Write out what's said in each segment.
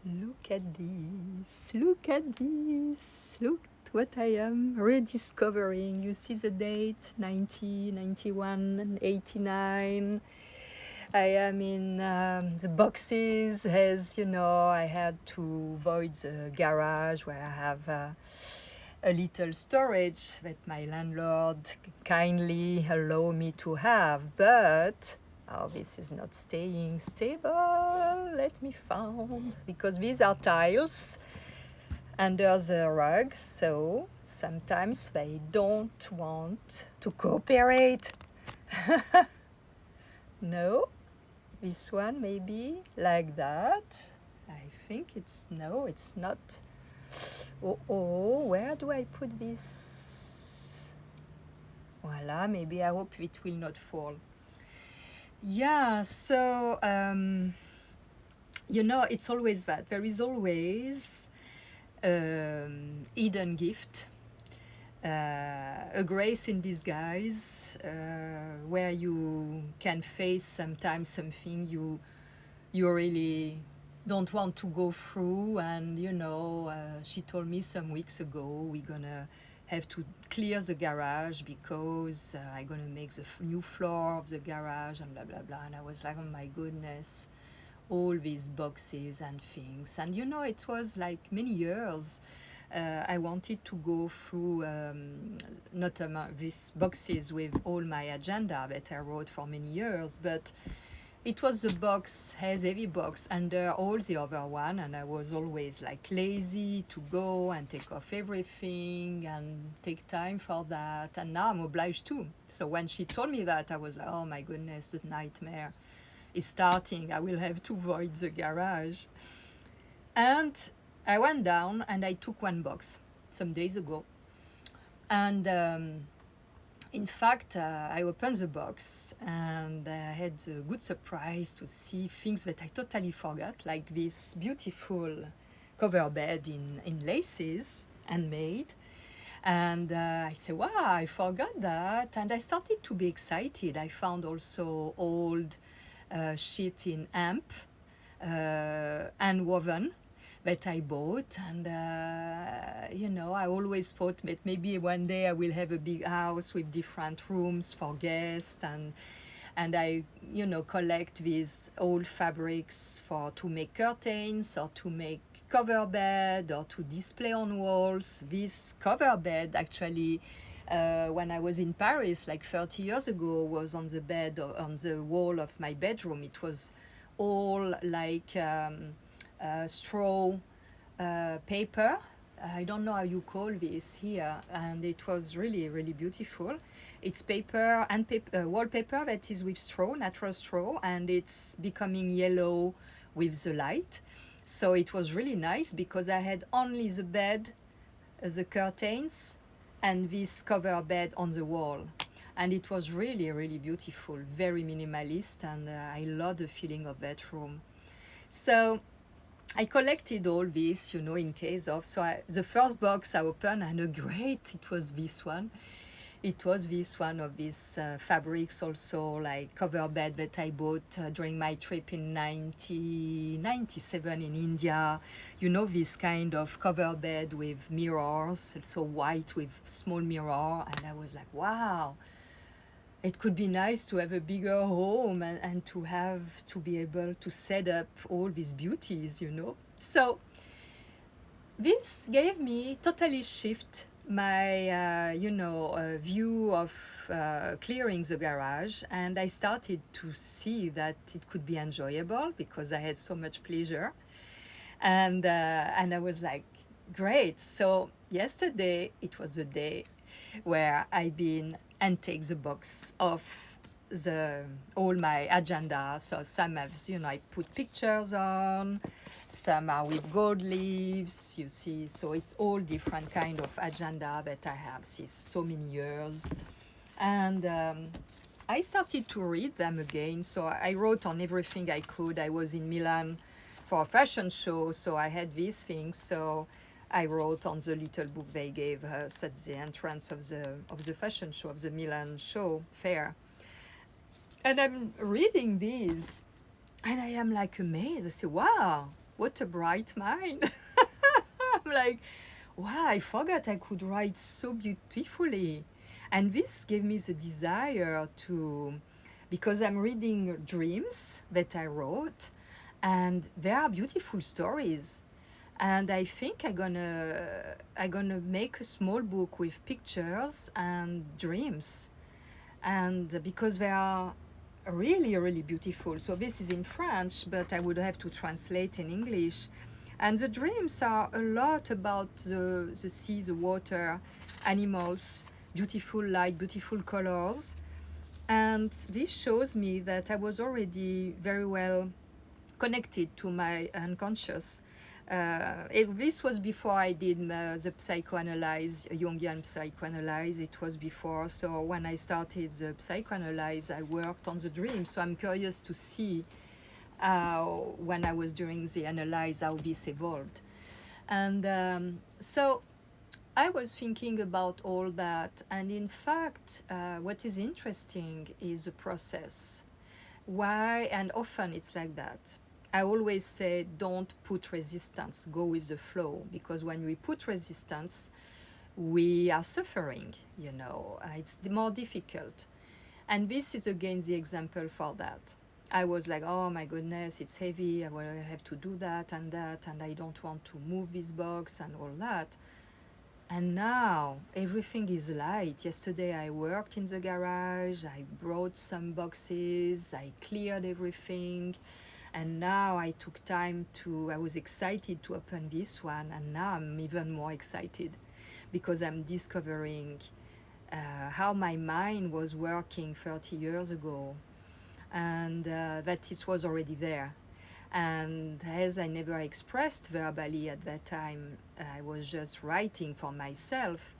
Look at this, look at this, look what I am rediscovering. You see the date 90, 91, and 89. I am in the boxes, as you know, I had to avoid the garage where I have a little storage that my landlord kindly allowed me to have, but oh, this is not staying stable. Let me find, because these are tiles under the rugs, so sometimes they don't want to cooperate. No, this one maybe like that. I think it's no, it's not. Oh, where do I put this? Voila, maybe I hope it will not fall. Yeah, so you know, it's always that. There is always hidden gift, a grace in disguise, where you can face sometimes something you really don't want to go through. And you know, she told me some weeks ago we're gonna have to clear the garage because I'm gonna make the new floor of the garage and blah blah blah. And I was like, oh my goodness, all these boxes and things. And you know, it was like many years I wanted to go through not these boxes with all my agenda that I wrote for many years, but it was the box, has heavy box under all the other one, and I was always like lazy to go and take off everything and take time for that, and now I'm obliged to. So when she told me that, I was like, oh my goodness, the nightmare is starting. I will have to void the garage. And I went down and I took one box some days ago, and in fact, I opened the box and I had a good surprise to see things that I totally forgot, like this beautiful cover bed in laces, handmade. And I said, wow, I forgot that. And I started to be excited. I found also old sheet in hemp and woven that I bought. And you know, I always thought that maybe one day I will have a big house with different rooms for guests, and I, you know, collect these old fabrics for to make curtains or to make cover bed or to display on walls. This cover bed actually, when I was in Paris like 30 years ago, was on the bed or on the wall of my bedroom. It was all like straw paper. I don't know how you call this here, and it was really, really beautiful. It's paper and wallpaper that is with straw, natural straw, and it's becoming yellow with the light. So it was really nice because I had only the bed, the curtains, and this cover bed on the wall. And it was really, really beautiful, very minimalist, and I love the feeling of that room. So I collected all this, you know, in case of. So the first box I opened, and great, it was this one. It was this one of these fabrics also, like cover bed that I bought during my trip in 1997 in India. You know, this kind of cover bed with mirrors, also white with small mirror. And I was like, wow, it could be nice to have a bigger home and to be able to set up all these beauties, you know. So this gave me totally shift my view of clearing the garage, and I started to see that it could be enjoyable because I had so much pleasure, and I was like, great. So yesterday it was the day where I been and take the box off the all my agenda. So some have, you know, I put pictures on, some are with gold leaves, you see. So it's all different kind of agenda that I have since so many years. And I started to read them again. So I wrote on everything I could. I was in Milan for a fashion show, so I had these things. So I wrote on the little book they gave us at the entrance of the fashion show, of the Milan show fair. And I'm reading these, and I am like amazed. I say, wow, what a bright mind. I'm like, wow, I forgot I could write so beautifully. And this gave me the desire to, because I'm reading dreams that I wrote, and they are beautiful stories. And I think I'm gonna make a small book with pictures and dreams, and because they are really really beautiful. So this is in French, but I would have to translate in English. And the dreams are a lot about the sea, the water, animals, beautiful light, beautiful colors. And this shows me that I was already very well connected to my unconscious. This was before I did the psychoanalyze, Jungian psychoanalyze. It was before. So when I started the psychoanalyze, I worked on the dream. So I'm curious to see how, when I was doing the analyze, how this evolved. And so I was thinking about all that. And in fact, what is interesting is the process. Why? And often it's like that. I always say, don't put resistance, go with the flow, because when we put resistance, we are suffering, it's more difficult. And this is again the example for that. I was like, oh my goodness, it's heavy, I will have to do that, and I don't want to move this box and all that. And now everything is light. Yesterday I worked in the garage, I brought some boxes, I cleared everything. And now I took time I was excited to open this one. And now I'm even more excited because I'm discovering how my mind was working 30 years ago, and that it was already there. And as I never expressed verbally at that time, I was just writing for myself.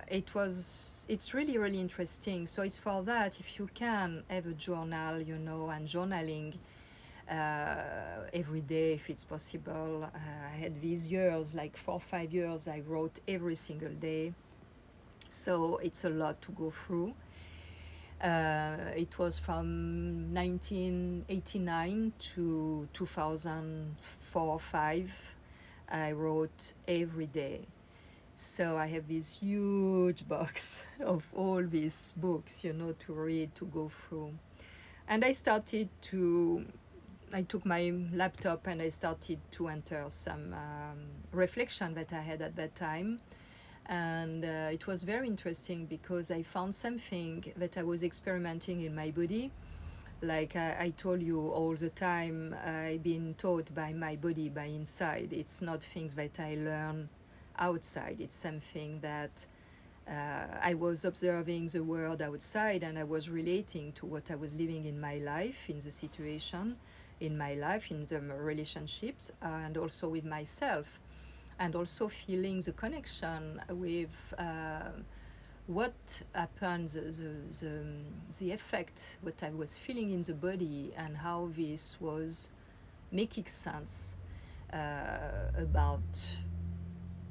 It's really really interesting. So it's for that, if you can have a journal, and journaling every day if it's possible. I had these years, like 4 or 5 years, I wrote every single day. So it's a lot to go through. It was from 1989 to 2004-5. I wrote every day. So I have this huge box of all these books, to read, to go through. And I took my laptop and I started to enter some reflection that I had at that time. And it was very interesting because I found something that I was experimenting in my body. Like I told you all the time, I've been taught by my body, by inside. It's not things that I learn outside. It's something that I was observing the world outside, and I was relating to what I was living in my life, in the situation, in my life, in the relationships, and also with myself, and also feeling the connection with what happened, the effect, what I was feeling in the body, and how this was making sense about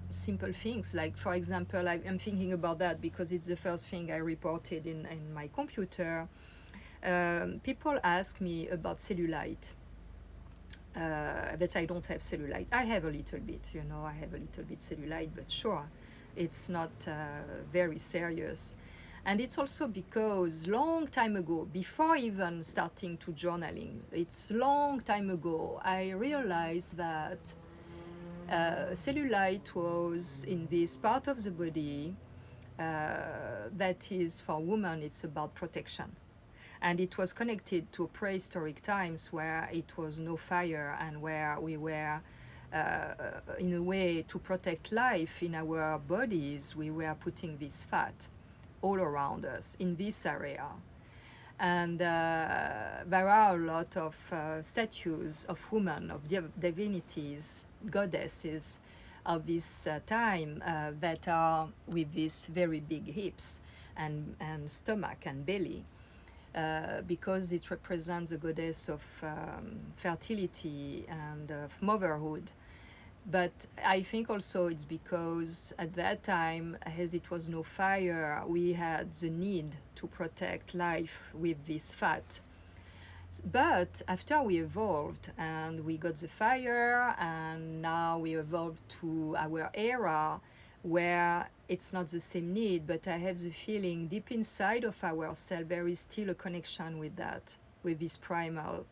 simple things. Like, for example, I'm thinking about that because it's the first thing I reported in my computer. People ask me about cellulite. That I don't have cellulite. I have a little bit, I have a little bit cellulite, but sure, it's not very serious. And it's also because long time ago, before even starting to journaling, it's long time ago, I realized that cellulite was in this part of the body that is, for women, it's about protection. And it was connected to prehistoric times where it was no fire, and where we were, in a way, to protect life in our bodies, we were putting this fat all around us in this area. And there are a lot of statues of women, of divinities, goddesses of this time that are with these very big hips and stomach and belly. Because it represents the goddess of fertility and of motherhood. But I think also it's because at that time, as it was no fire, we had the need to protect life with this fat. But after we evolved and we got the fire, and now we evolved to our era where it's not the same need, but I have the feeling deep inside of ourselves there is still a connection with that, with this primal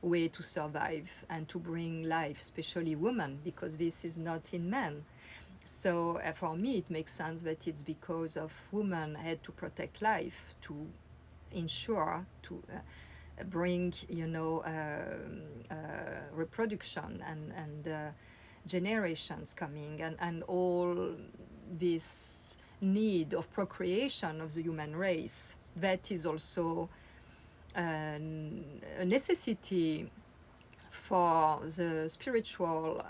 way to survive and to bring life, especially women, because this is not in men. So for me, it makes sense that it's because of women had to protect life, to ensure, to bring, reproduction and generations coming, and all this need of procreation of the human race. That is also a necessity for the spiritual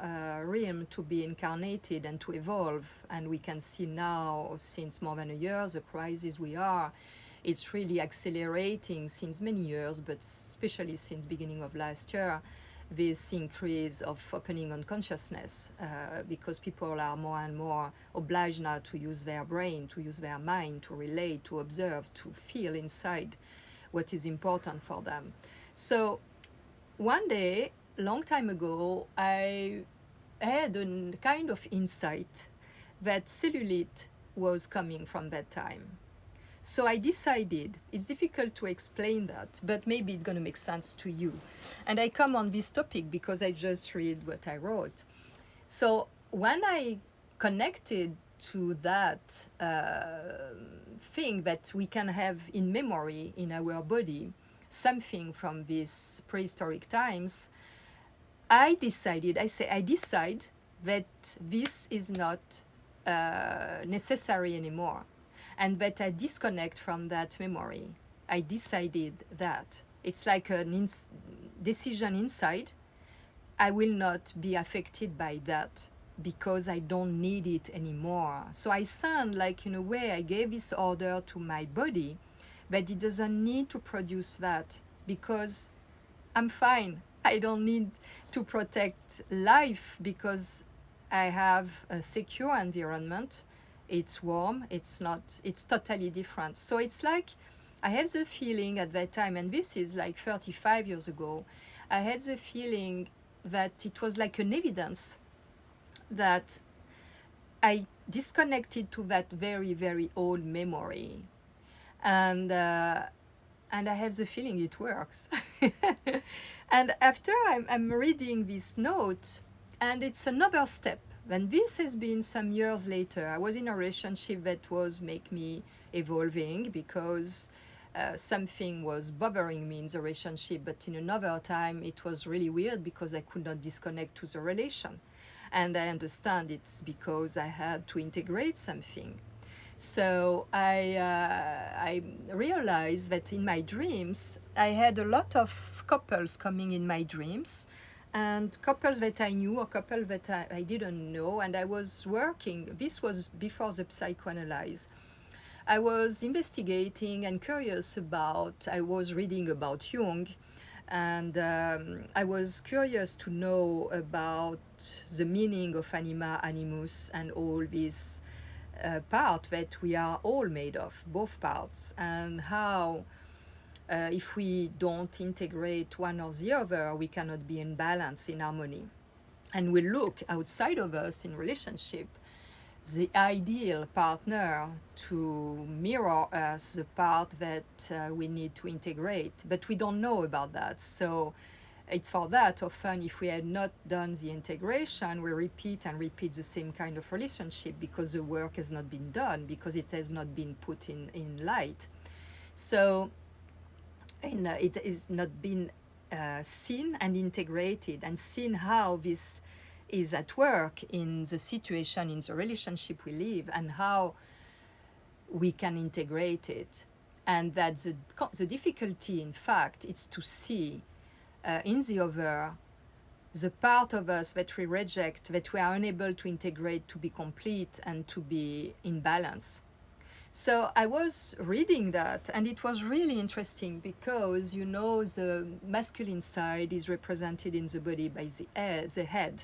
realm to be incarnated and to evolve. And we can see now, since more than a year, the crisis we are, it's really accelerating since many years, but especially since beginning of last year, this increase of opening on consciousness, because people are more and more obliged now to use their brain, to use their mind, to relate, to observe, to feel inside what is important for them. So one day, long time ago, I had a kind of insight that cellulite was coming from that time. So I decided, it's difficult to explain that, but maybe it's going to make sense to you. And I come on this topic because I just read what I wrote. So when I connected to that thing that we can have in memory in our body, something from these prehistoric times, I decide that this is not necessary anymore, and that I disconnect from that memory. I decided that. It's like a decision inside. I will not be affected by that because I don't need it anymore. So I sound like, in a way, I gave this order to my body, but it doesn't need to produce that because I'm fine. I don't need to protect life because I have a secure environment. It's warm, it's totally different. So it's like, I had the feeling at that time, and this is like 35 years ago, I had the feeling that it was like an evidence that I disconnected to that very, very old memory. And I have the feeling it works. And after I'm reading this note, and it's another step. And this has been some years later. I was in a relationship that was make me evolving because something was bothering me in the relationship, but in another time it was really weird because I could not disconnect to the relation. And I understand it's because I had to integrate something. So I realized that in my dreams, I had a lot of couples coming in my dreams, and couples that I knew or couples that I didn't know. And I was working, this was before the psychoanalysis. I was investigating and curious about, I was reading about Jung, and I was curious to know about the meaning of anima, animus, and all this part that we are all made of, both parts, and how if we don't integrate one or the other, we cannot be in balance, in harmony. And we look outside of us in relationship, the ideal partner to mirror us, the part that we need to integrate, but we don't know about that. So it's for that often, if we had not done the integration, we repeat and repeat the same kind of relationship because the work has not been done, because it has not been put in light. So it has not been seen and integrated, and seen how this is at work in the situation, in the relationship we live, and how we can integrate it. And that the difficulty, in fact, is to see in the other the part of us that we reject, that we are unable to integrate, to be complete and to be in balance. So I was reading that, and it was really interesting because, you know, the masculine side is represented in the body by the head,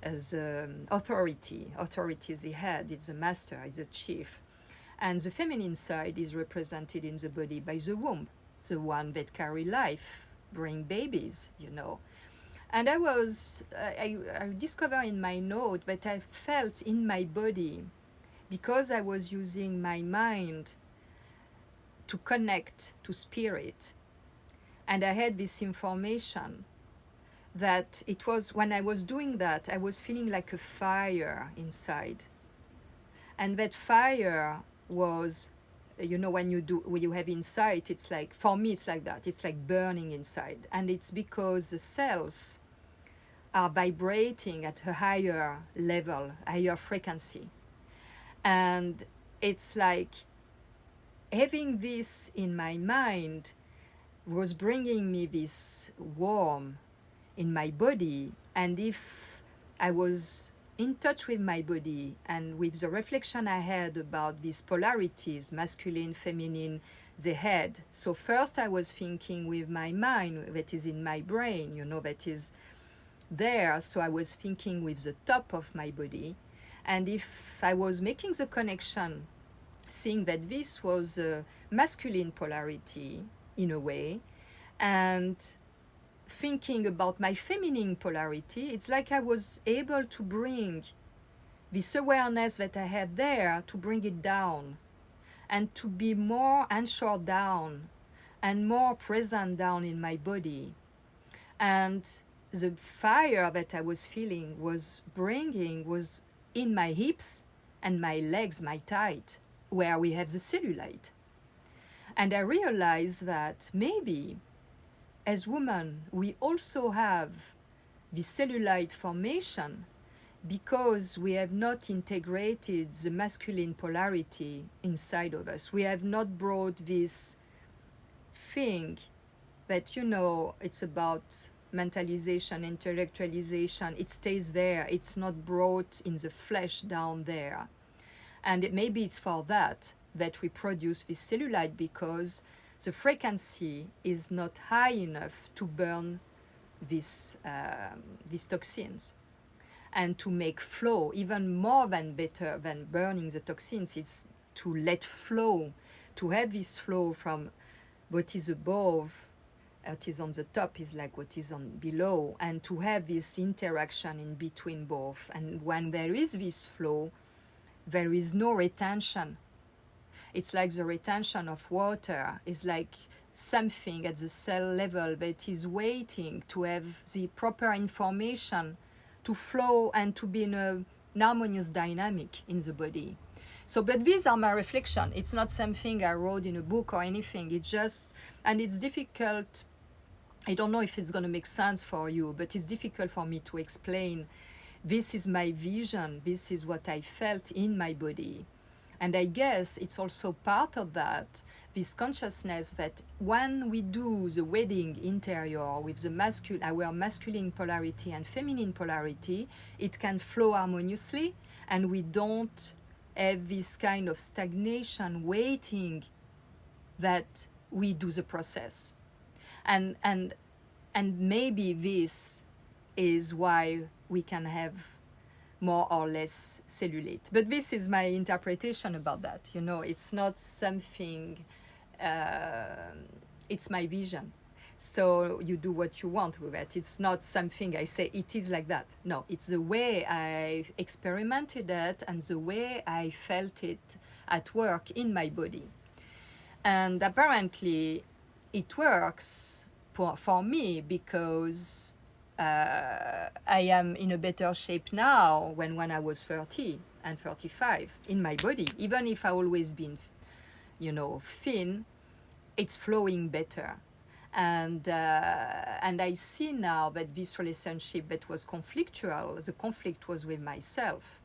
as authority. Authority is the head, it's the master, it's the chief. And the feminine side is represented in the body by the womb, the one that carry life, bring babies, you know. And I discovered in my note that I felt in my body, because I was using my mind to connect to spirit, and I had this information that it was, when I was doing that, I was feeling like a fire inside. And that fire was, you know, when you have insight, it's like, for me, it's like that. It's like burning inside. And it's because the cells are vibrating at a higher level, higher frequency. And it's like having this in my mind was bringing me this warmth in my body. And if I was in touch with my body and with the reflection I had about these polarities, masculine, feminine, the head. So first I was thinking with my mind, that is in my brain, you know, that is there. So I was thinking with the top of my body. And if I was making the connection, seeing that this was a masculine polarity in a way, and thinking about my feminine polarity, it's like I was able to bring this awareness that I had there, to bring it down and to be more anchored down and more present down in my body. And the fire that I was feeling was in my hips and my legs, my thighs, where we have the cellulite. And I realized that maybe as women, we also have the cellulite formation because we have not integrated the masculine polarity inside of us. We have not brought this thing that, you know, it's about mentalization, intellectualization. It stays there. It's not brought in the flesh down there. And maybe it's for that we produce this cellulite, because the frequency is not high enough to burn these toxins. And to make flow, even more than better than burning the toxins, it's to let flow, to have this flow from what is above, what is on the top is like what is on below, and to have this interaction in between both. And when there is this flow, there is no retention. It's like the retention of water is like something at the cell level that is waiting to have the proper information to flow and to be in an harmonious dynamic in the body. So, but these are my reflections. It's not something I wrote in a book or anything. It's just, and it's difficult. I don't know if it's going to make sense for you, but it's difficult for me to explain. This is my vision. This is what I felt in my body. And I guess it's also part of that, this consciousness that when we do the wedding interior with the our masculine polarity and feminine polarity, it can flow harmoniously, and we don't have this kind of stagnation waiting that we do the process. And maybe this is why we can have more or less cellulite. But this is my interpretation about that. You know, it's not something, it's my vision. So you do what you want with it. It's not something I say, it is like that. No, it's the way I experimented it and the way I felt it at work in my body. And apparently it works for me because I am in a better shape now than when I was 30 and 35 in my body. Even if I've always been, you know, thin, it's flowing better. And I see now that this relationship that was conflictual, the conflict was with myself.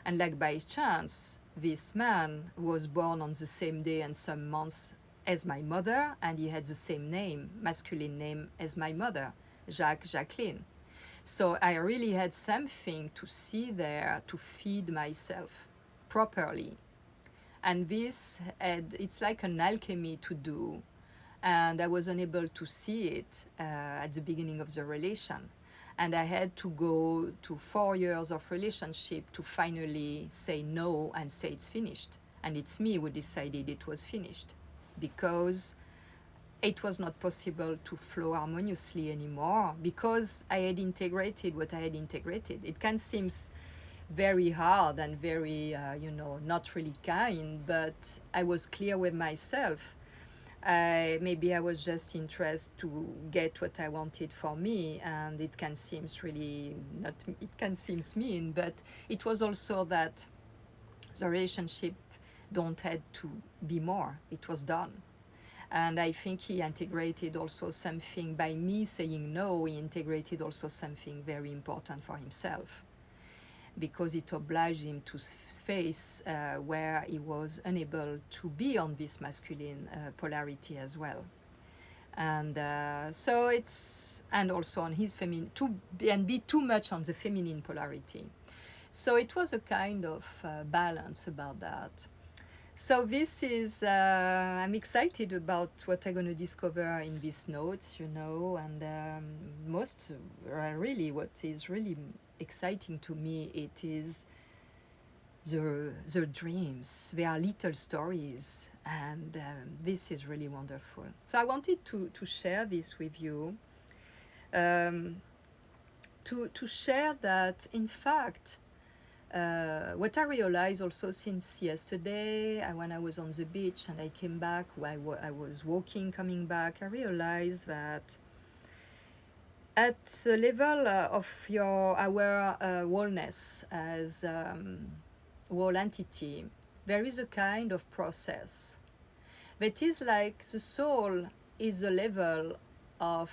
And like by chance, this man was born on the same day and some months as my mother, and he had the same name, masculine name as my mother, Jacqueline. So I really had something to see there to feed myself properly. And it's like an alchemy to do. And I was unable to see it at the beginning of the relation. And I had to go to 4 years of relationship to finally say no and say it's finished. And it's me who decided it was finished. Because it was not possible to flow harmoniously anymore because I had integrated what I had integrated. It can seem very hard and very, not really kind, but I was clear with myself. Maybe I was just interested to get what I wanted for me, and it can seem really not. It can seem mean, but it was also that the relationship don't had to be more. It was done. And I think he integrated also something by me saying no. He integrated also something very important for himself, because it obliged him to face where he was unable to be on this masculine polarity as well. And so it's, and also on his feminine, and be too much on the feminine polarity. So it was a kind of balance about that. So this is, I'm excited about what I'm going to discover in these notes, and really what is really exciting to me, it is the dreams. They are little stories, and this is really wonderful. So I wanted to share this with you, to share that, in fact, what I realized also since yesterday, when I was on the beach and I came back, I was walking, coming back, I realized that at the level of our wholeness as whole entity, there is a kind of process that is like the soul is a level of,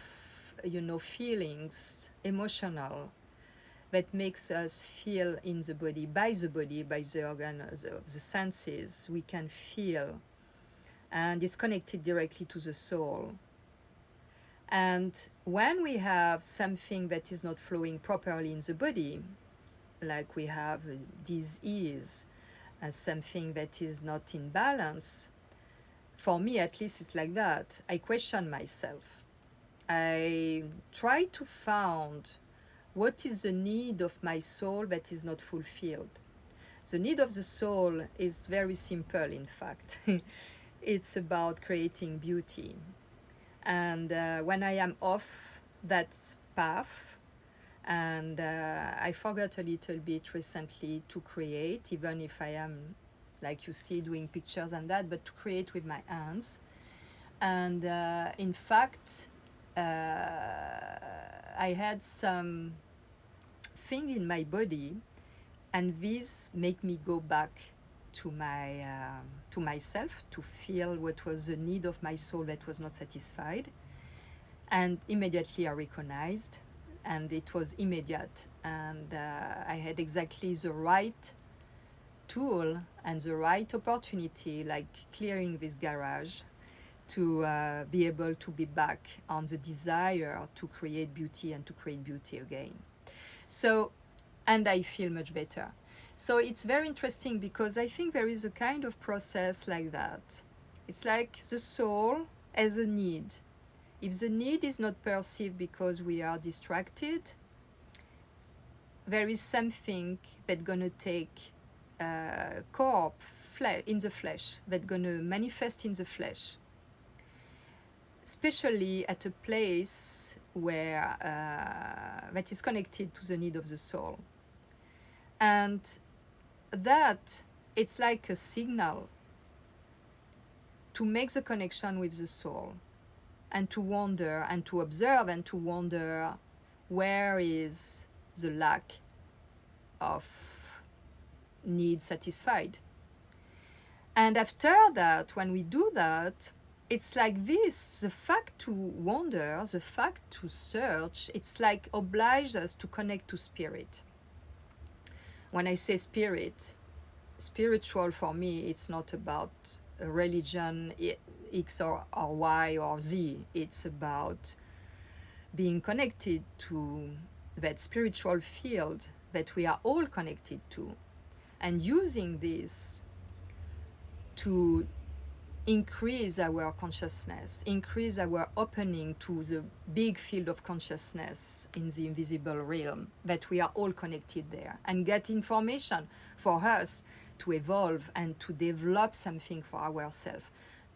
feelings, emotional, that makes us feel in the body, by the organs of the senses. We can feel, and it's connected directly to the soul. And when we have something that is not flowing properly in the body, like we have disease, something that is not in balance, for me at least it's like that. I question myself. I try to find what is the need of my soul that is not fulfilled. The need of the soul is very simple, in fact. It's about creating beauty. And when I am off that path, and I forgot a little bit recently to create, even if I am, like you see, doing pictures and that, but to create with my hands. And in fact, I had some thing in my body, and this make me go back to myself, to feel what was the need of my soul that was not satisfied. And immediately I recognized, and it was immediate, and I had exactly the right tool and the right opportunity, like clearing this garage, to be able to be back on the desire to create beauty and to create beauty again. So, and I feel much better. So it's very interesting, because I think there is a kind of process like that. It's like the soul has a need. If the need is not perceived because we are distracted, there is something that's going to take corp in the flesh, that's going to manifest in the flesh, especially at a place where that is connected to the need of the soul. And that, it's like a signal to make the connection with the soul, and to wonder and to observe and to wonder where is the lack of need satisfied. And after that, when we do that, it's like this, the fact to wonder, the fact to search, it's like oblige us to connect to spirit. When I say spirit, spiritual for me, it's not about a religion, X or Y or Z. It's about being connected to that spiritual field that we are all connected to, and using this to increase our consciousness, increase our opening to the big field of consciousness in the invisible realm, that we are all connected there, and get information for us to evolve and to develop something for ourselves,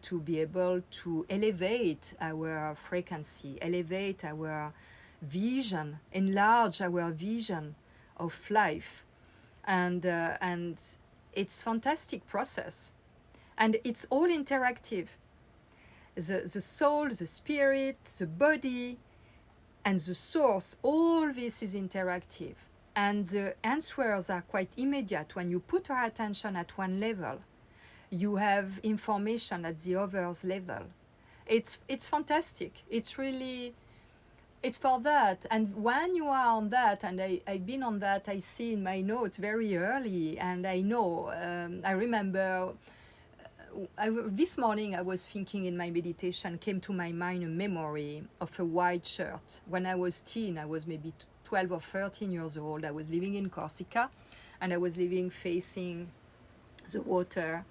to be able to elevate our frequency, elevate our vision, enlarge our vision of life. And it's fantastic process. And it's all interactive. The soul, the spirit, the body, and the source, all this is interactive. And the answers are quite immediate. When you put our attention at one level, you have information at the other's level. It's fantastic. It's really, it's for that. And when you are on that, and I've been on that, I see in my notes very early, and I know, I remember this morning I was thinking in my meditation, came to my mind a memory of a white shirt. When I was teen, I was maybe 12 or 13 years old. I was living in Corsica, and I was living facing the water.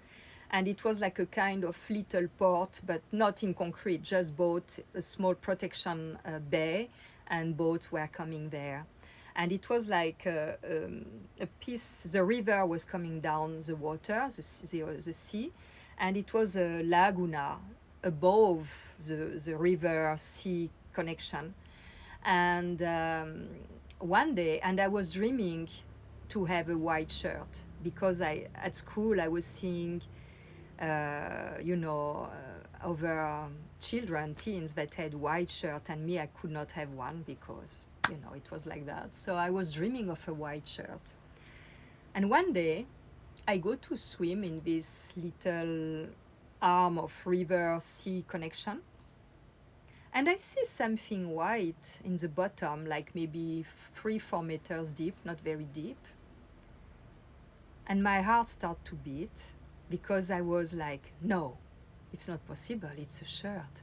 And it was like a kind of little port, but not in concrete, just boat, a small protection bay, and boats were coming there. And it was like a piece, the river was coming down the water, the sea, and it was a laguna above the river sea connection. And one day, and I was dreaming to have a white shirt, because at school I was seeing other children, teens that had white shirt, and me, I could not have one because, it was like that. So I was dreaming of a white shirt. And one day, I go to swim in this little arm of river-sea connection, and I see something white in the bottom, like maybe 3-4 meters deep, not very deep. And my heart started to beat, because I was like, no, it's not possible. It's a shirt.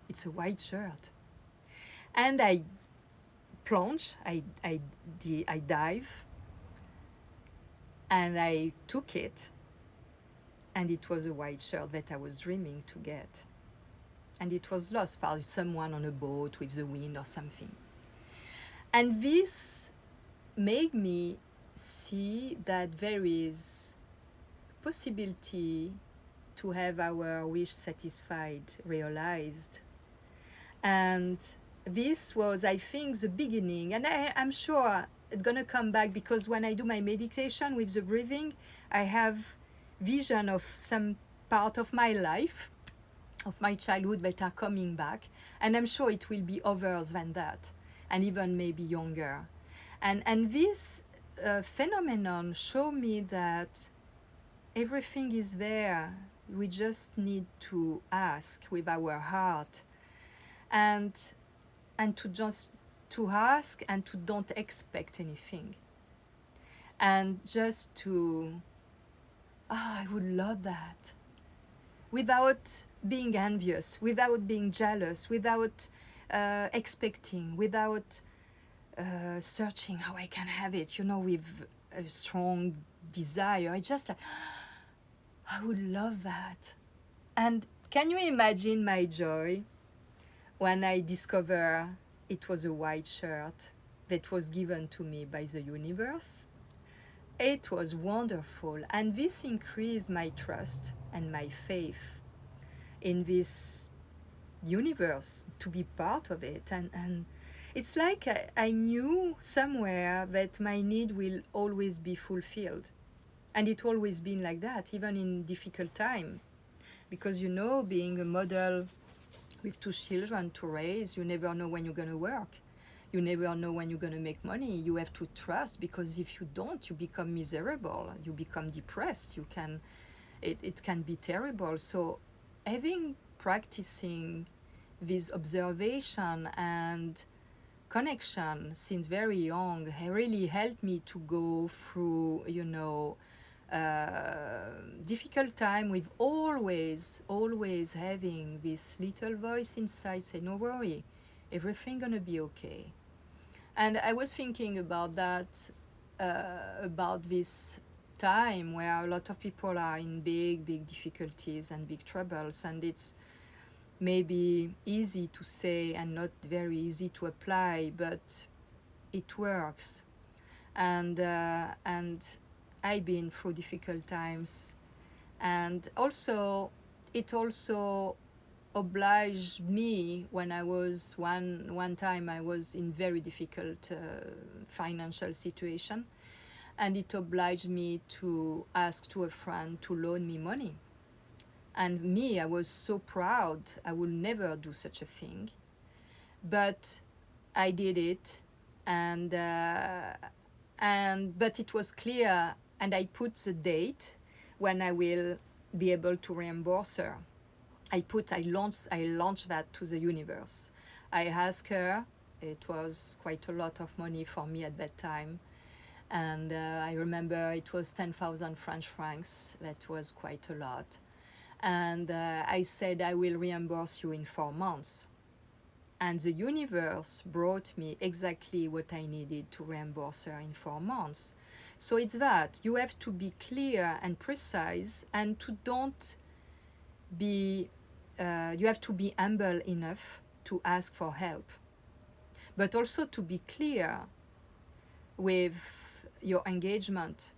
It's a white shirt. And I plunge, I dive, and I took it, and it was a white shirt that I was dreaming to get. And it was lost by someone on a boat with the wind or something. And this made me see that there is possibility to have our wish satisfied, realized. And this was, I think, the beginning. And I'm sure it's going to come back, because when I do my meditation with the breathing, I have vision of some part of my life, of my childhood, that are coming back. And I'm sure it will be others than that, and even maybe younger. And this phenomenon showed me that everything is there. We just need to ask with our heart, and to ask, and to don't expect anything, and just to, I would love that, without being envious, without being jealous, without expecting, without searching how I can have it, with a strong desire. I just like, I would love that. And can you imagine my joy when I discover it was a white shirt that was given to me by the universe? It was wonderful, and this increased my trust and my faith in this universe, to be part of it. And it's like I knew somewhere that my need will always be fulfilled. And it always been like that, even in difficult time. Because being a model with 2 children to raise, you never know when you're going to work. You never know when you're going to make money. You have to trust, because if you don't, you become miserable. You become depressed. It can be terrible. So practicing this observation and connection since very young really helped me to go through, difficult time, with always having this little voice inside say, no worry, everything gonna be okay. And I was thinking about that, about this time where a lot of people are in big difficulties and big troubles, and it's maybe easy to say and not very easy to apply, but it works. And I've been through difficult times, and also it also obliged me when I was one time I was in very difficult financial situation, and it obliged me to ask to a friend to loan me money. And me, I was so proud. I would never do such a thing, but I did it, and but it was clear, and I put the date when I will be able to reimburse her. I launched that to the universe. I asked her. It was quite a lot of money for me at that time, and I remember it was 10,000 French francs. That was quite a lot, and I said I will reimburse you in 4 months. And the universe brought me exactly what I needed to reimburse her in 4 months. So it's that you have to be clear and precise, and to don't be you have to be humble enough to ask for help, but also to be clear with your engagement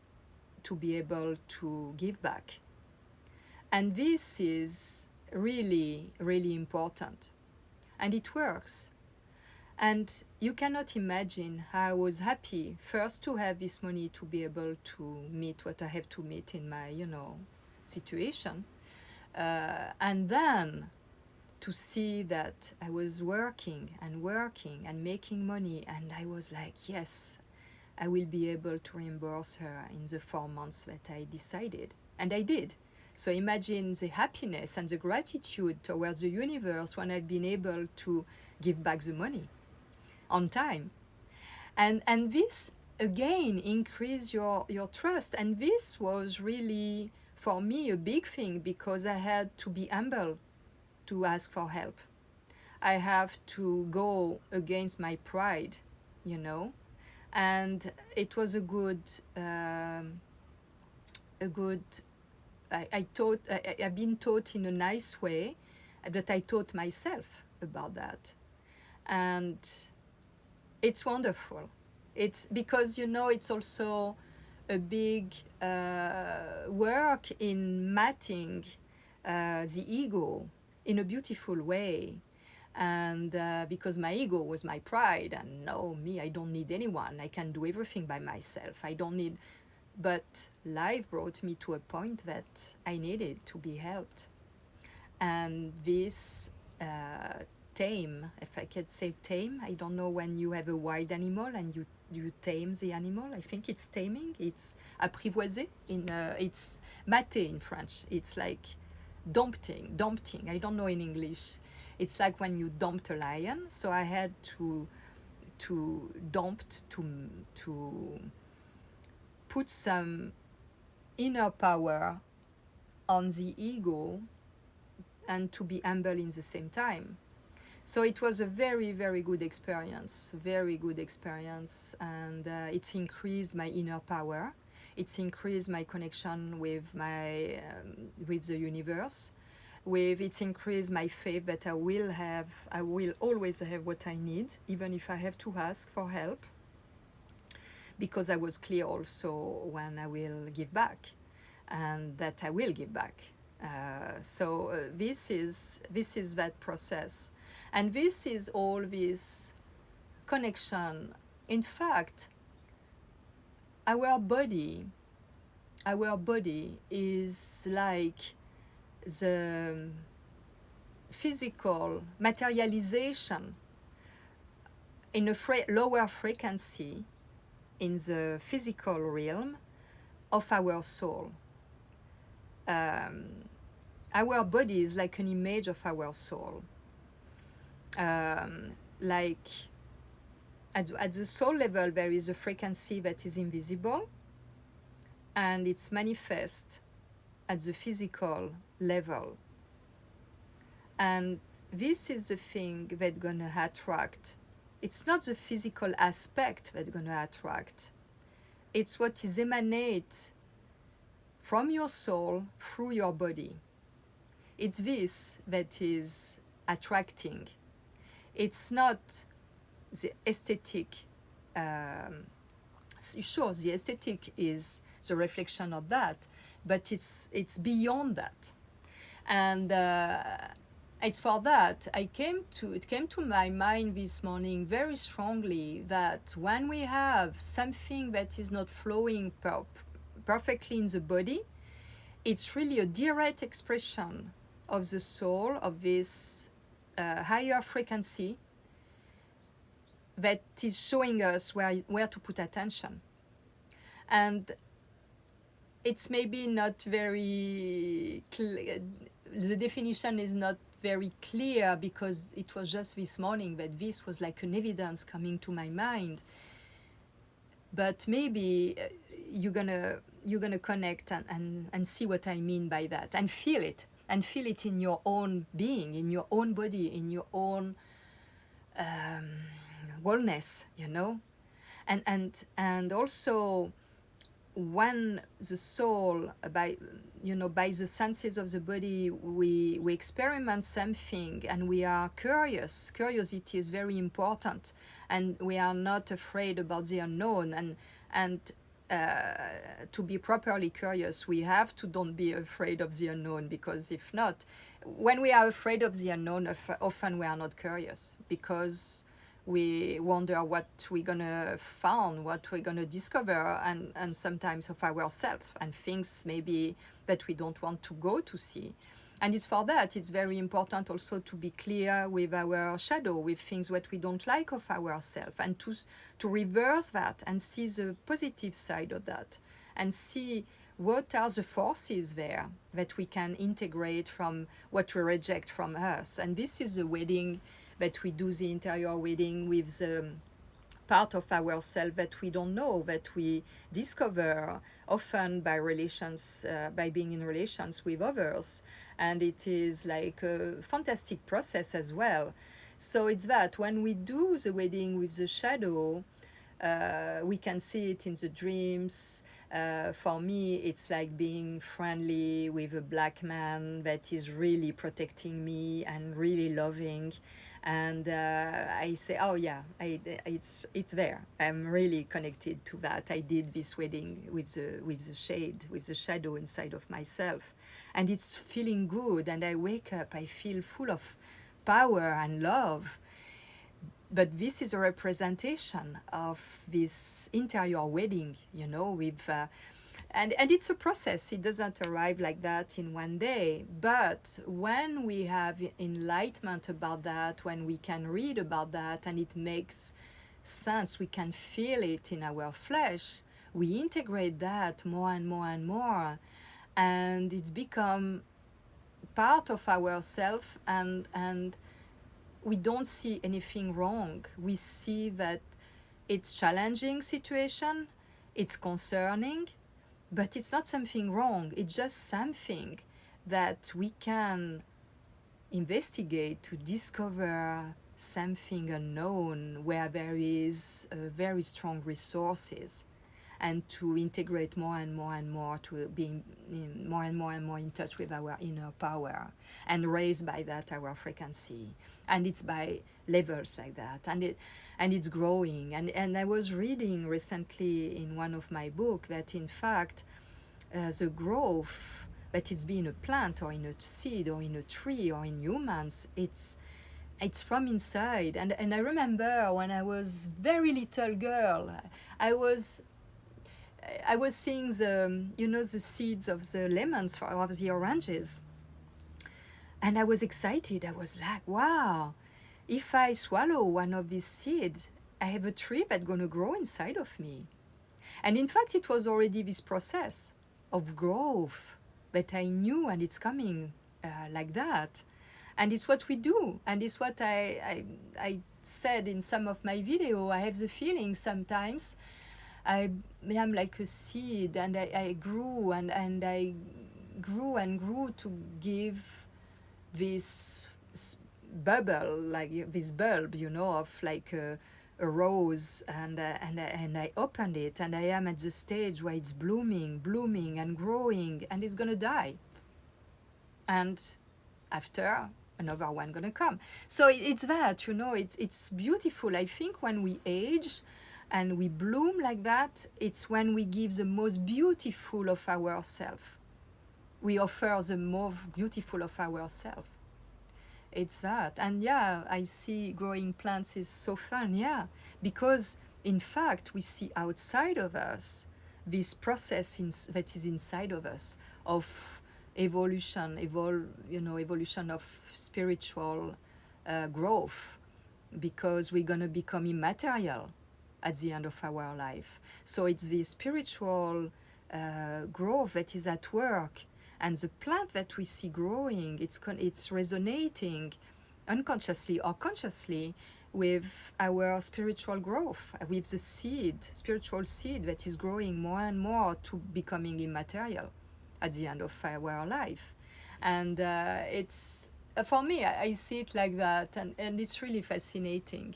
to be able to give back. And this is really, really important. And it works. And you cannot imagine how I was happy first to have this money to be able to meet what I have to meet in my, situation. And then to see that I was working and making money, and I was like, yes, I will be able to reimburse her in the 4 months that I decided. And I did. So imagine the happiness and the gratitude towards the universe when I've been able to give back the money on time. And this again increase your trust. And this was really for me a big thing, because I had to be humble to ask for help. I have to go against my pride, and it was a good I've been taught in a nice way, but I taught myself about that. And it's wonderful. It's because, it's also a big work in matting the ego in a beautiful way. And because my ego was my pride, and no, me, I don't need anyone. I can do everything by myself. I don't need. But life brought me to a point that I needed to be helped. And this tame, if I could say tame, I don't know, when you have a wild animal and you tame the animal. I think it's taming. It's apprivoiser. It's mater in French. It's like dompting. I don't know in English. It's like when you dumped a lion. So I had to put some inner power on the ego and to be humble in the same time. So it was a very, very good experience, and it increased my inner power. It's increased my connection with with the universe. It's increased my faith that I will always have what I need, even if I have to ask for help, because I was clear also when I will give back, and that I will give back. So this is that process, and this is all this connection. In fact, our body is like the physical materialization in a lower frequency in the physical realm of our soul. Our body is like an image of our soul. Like at the soul level, there is a frequency that is invisible, and it's manifest at the physical level. And this is the thing that's gonna attract. It's not the physical aspect that's gonna attract. It's what is emanate from your soul through your body. It's this that is attracting. It's not the aesthetic. Sure, the aesthetic is the reflection of that, but it's beyond that. And it's for that it came to my mind this morning very strongly that when we have something that is not flowing perfectly in the body, it's really a direct expression of the soul, of this higher frequency that is showing us where to put attention. And it's maybe not very the definition is not very clear, because it was just this morning that this was like an evidence coming to my mind. But maybe you're gonna connect and see what I mean by that, and feel it in your own being, in your own body, in your own wellness, you know. And also, when the soul, by the senses of the body, we experiment something and we are curious. Curiosity is very important, and we are not afraid about the unknown. And to be properly curious, we have to don't be afraid of the unknown, because if not, when we are afraid of the unknown, often we are not curious, because we wonder what we're gonna find, what we're gonna discover, and sometimes of ourselves, and things maybe that we don't want to go to see. And it's for that it's very important also to be clear with our shadow, with things what we don't like of ourselves, and to reverse that and see the positive side of that, and see what are the forces there that we can integrate from what we reject from us. And this is the wedding, that we do the interior wedding with the part of ourselves that we don't know, that we discover often by relations, by being in relations with others. And it is like a fantastic process as well. So it's that when we do the wedding with the shadow, we can see it in the dreams. For me, it's like being friendly with a black man that is really protecting me and really loving. And I say, oh yeah, it's there. I'm really connected to that. I did this wedding with the shadow inside of myself, and it's feeling good. And I wake up, I feel full of power and love. But this is a representation of this interior wedding, with and it's a process. It doesn't arrive like that in one day. But when we have enlightenment about that, when we can read about that and it makes sense, we can feel it in our flesh, we integrate that more and more and more, and it's become part of ourself. And we don't see anything wrong. We see that it's challenging situation, it's concerning, but it's not something wrong. It's just something that we can investigate to discover something unknown, where there is very strong resources, and to integrate more and more and more, to being more and more and more in touch with our inner power, and raise by that our frequency. And it's by levels like that, and it's growing. And I was reading recently in one of my books that in fact the growth that it's been a plant or in a seed or in a tree or in humans, it's from inside. And I remember when I was very little girl, I was seeing the seeds of the lemons or of the oranges, and I was excited. I was like, wow, if I swallow one of these seeds, I have a tree that's going to grow inside of me. And in fact, it was already this process of growth that I knew, and it's coming like that. And it's what we do, and it's what I said in some of my video. I have the feeling sometimes I am like a seed, and I grew and I grew and grew to give this bubble, like this bulb, of like a rose, and I opened it, and I am at the stage where it's blooming and growing, and it's gonna die, and after another one gonna come. So it's that, it's beautiful. I think when we age and we bloom like that, it's when we give the most beautiful of ourselves. we offer the more beautiful of ourselves. It's that. And yeah, I see growing plants is so fun, yeah, because in fact we see outside of us this process that is inside of us of evolution, evolution of spiritual growth, because we're going to become immaterial at the end of our life. So it's the spiritual growth that is at work, and the plant that we see growing, it's resonating unconsciously or consciously with our spiritual growth, with the spiritual seed that is growing more and more to becoming immaterial at the end of our life. And it's for me, I see it like that, and it's really fascinating.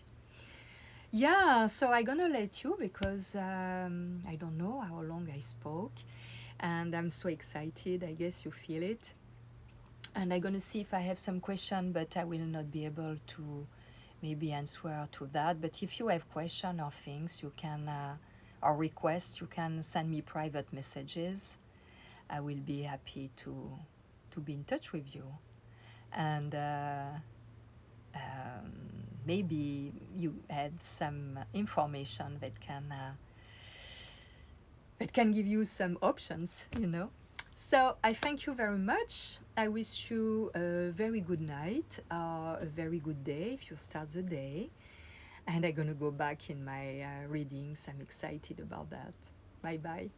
Yeah, so I'm gonna let you, because I don't know how long I spoke, and I'm so excited. I guess you feel it. And I'm gonna see if I have some question, but I will not be able to maybe answer to that. But if you have question or things, you can or request, you can send me private messages. I will be happy to be in touch with you. And maybe you had some information that can give you some options, you know. So I thank you very much. I wish you a very good night, a very good day if you start the day. And I'm gonna go back in my readings. I'm excited about that. Bye bye.